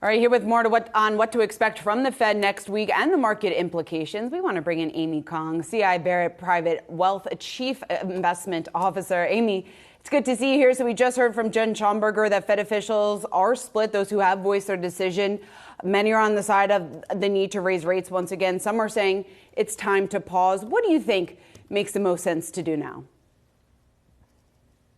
All right, here with more on what to expect from the Fed next week and the market implications, we want to bring in Amy Kong, CI Barrett Private Wealth Chief Investment Officer. Amy, it's good to see you here. So we just heard from Jen Schomburger that Fed officials are split, those who have voiced their decision. Many are on the side of the need to raise rates once again. Some are saying it's time to pause. What do you think makes the most sense to do now?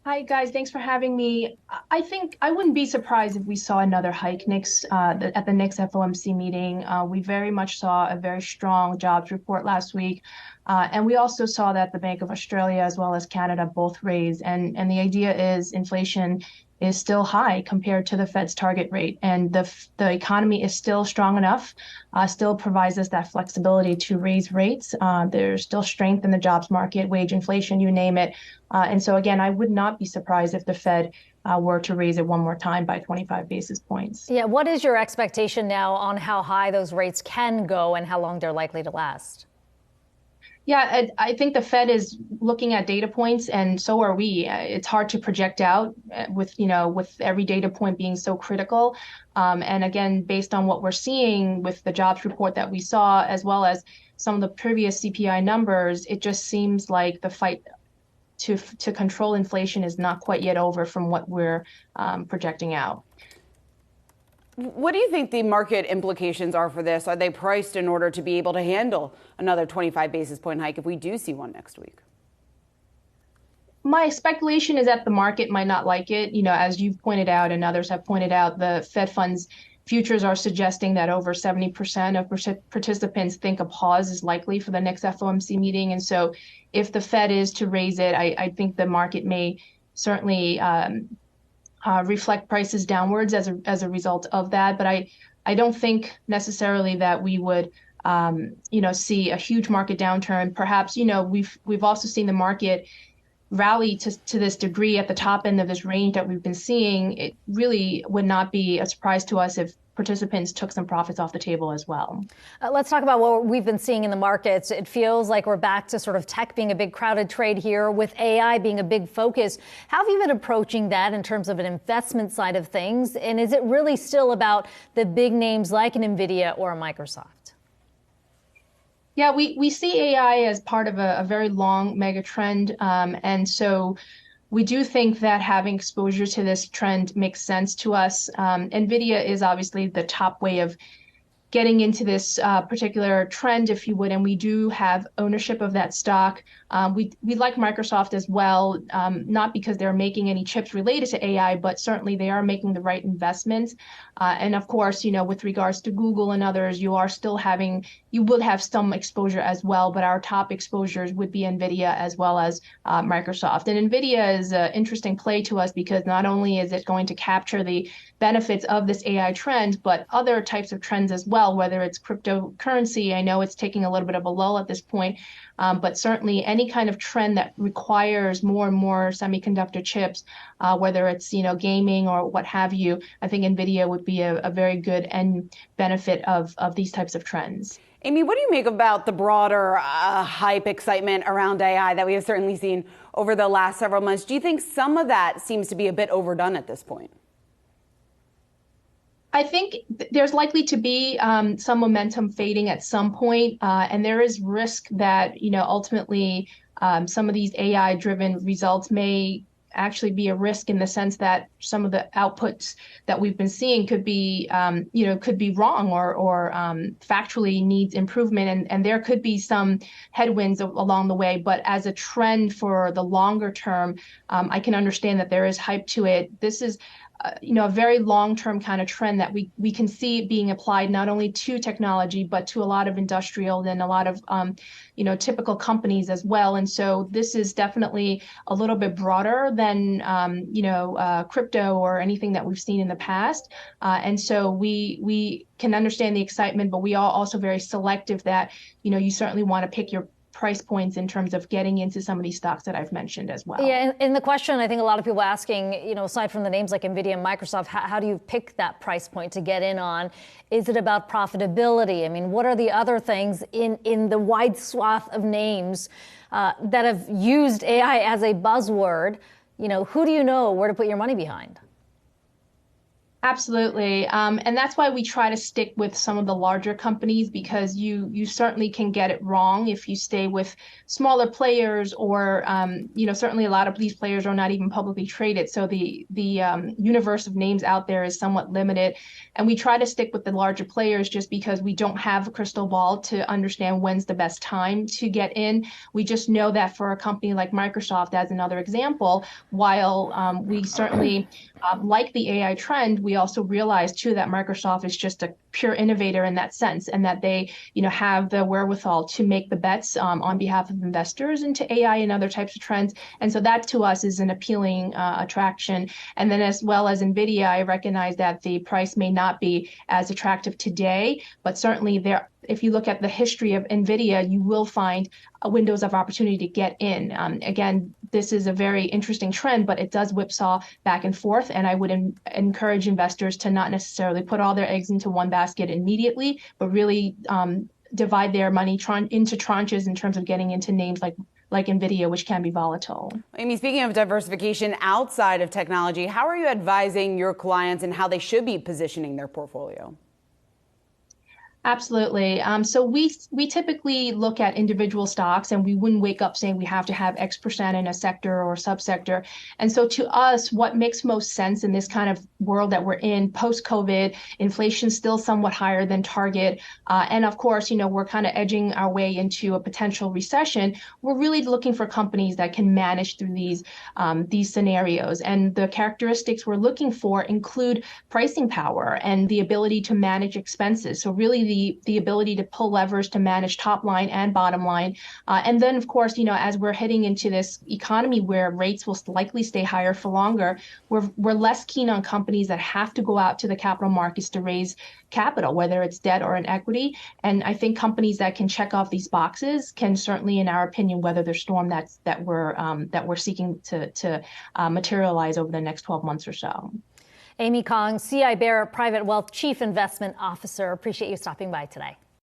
Hi, guys. Thanks for having me. I think I wouldn't be surprised if we saw another hike at the next FOMC meeting. We very much saw a very strong jobs report last week. And we also saw that the Bank of Australia as well as Canada both raised. And the idea is inflation is still high compared to the Fed's target rate. And the economy is still strong enough, still provides us that flexibility to raise rates. There's still strength in the jobs market, wage inflation, you name it. And so, again, I would not be surprised if the Fed were to raise it one more time by 25 basis points. Yeah, what is your expectation now on how high those rates can go and how long they're likely to last? Yeah, I think the Fed is looking at data points, and so are we. It's hard to project out with every data point being so critical. And again, based on what we're seeing with the jobs report that we saw, as well as some of the previous CPI numbers, it just seems like the fight to control inflation is not quite yet over from what we're projecting out. What do you think the market implications are for this? Are they priced in order to be able to handle another 25 basis point hike if we do see one next week? My speculation is that the market might not like it. As you've pointed out and others have pointed out, the Fed funds futures are suggesting that over 70% of participants think a pause is likely for the next FOMC meeting. And so if the Fed is to raise it, I think the market may certainly reflect prices downwards as a result of that. But I don't think necessarily that we would see a huge market downturn. Perhaps we've also seen the market rally to this degree at the top end of this range that we've been seeing. It really would not be a surprise to us if participants took some profits off the table as well. Let's talk about what we've been seeing in the markets. It feels like we're back to sort of tech being a big crowded trade here, with AI being a big focus. How have you been approaching that in terms of an investment side of things? And is it really still about the big names like an NVIDIA or a Microsoft? Yeah, we see AI as part of a very long mega trend. And so we do think that having exposure to this trend makes sense to us. NVIDIA is obviously the top way of getting into this particular trend, if you would, and we do have ownership of that stock. We like Microsoft as well, not because they're making any chips related to AI, but certainly they are making the right investments. And of course, with regards to Google and others, you will have some exposure as well, but our top exposures would be NVIDIA as well as Microsoft. And NVIDIA is an interesting play to us because not only is it going to capture the benefits of this AI trend, but other types of trends as well, whether it's cryptocurrency. I know it's taking a little bit of a lull at this point, but certainly any kind of trend that requires more and more semiconductor chips, whether it's gaming or what have you, I think NVIDIA would be a very good end benefit of these types of trends. Amy, what do you make about the broader hype excitement around AI that we have certainly seen over the last several months? Do you think some of that seems to be a bit overdone at this point? I think there's likely to be some momentum fading at some point, and there is risk that ultimately some of these AI-driven results may actually be a risk in the sense that some of the outputs that we've been seeing could be wrong or factually needs improvement, and there could be some headwinds along the way. But as a trend for the longer term, I can understand that there is hype to it. This is a very long-term kind of trend that we can see being applied not only to technology, but to a lot of industrial and a lot of, typical companies as well. And so this is definitely a little bit broader than, crypto or anything that we've seen in the past. And so we can understand the excitement, but we are also very selective that, you certainly want to pick your price points in terms of getting into some of these stocks that I've mentioned as well. Yeah, and the question I think a lot of people asking, aside from the names like NVIDIA and Microsoft, how do you pick that price point to get in on? Is it about profitability? I mean, what are the other things in the wide swath of names that have used AI as a buzzword? Who do you know where to put your money behind? Absolutely. And that's why we try to stick with some of the larger companies, because you certainly can get it wrong if you stay with smaller players, or certainly a lot of these players are not even publicly traded. So the universe of names out there is somewhat limited. And we try to stick with the larger players just because we don't have a crystal ball to understand when's the best time to get in. We just know that for a company like Microsoft, as another example, while we certainly like the AI trend, we also realize too that Microsoft is just a pure innovator in that sense, and that they, have the wherewithal to make the bets on behalf of investors into AI and other types of trends. And so that to us is an appealing attraction. And then as well as NVIDIA, I recognize that the price may not be as attractive today, but certainly there, if you look at the history of NVIDIA, you will find windows of opportunity to get in. Again, this is a very interesting trend, but it does whipsaw back and forth. And I would encourage investors to not necessarily put all their eggs into one basket immediately, but really divide their money into tranches in terms of getting into names like NVIDIA, which can be volatile. Amy, speaking of diversification outside of technology, how are you advising your clients and how they should be positioning their portfolio? Absolutely. So we typically look at individual stocks, and we wouldn't wake up saying we have to have X% in a sector or subsector. And so to us, what makes most sense in this kind of world that we're in post-COVID, inflation still somewhat higher than target. And of course, we're kind of edging our way into a potential recession. We're really looking for companies that can manage through these scenarios. And the characteristics we're looking for include pricing power and the ability to manage expenses. So really the ability to pull levers to manage top line and bottom line. And then, of course, as we're heading into this economy where rates will likely stay higher for longer, we're less keen on companies that have to go out to the capital markets to raise capital, whether it's debt or an equity. And I think companies that can check off these boxes can certainly, in our opinion, weather the storm that we're seeking to materialize over the next 12 months or so. Amy Kong, CI Barrett Private Wealth Chief Investment Officer. Appreciate you stopping by today.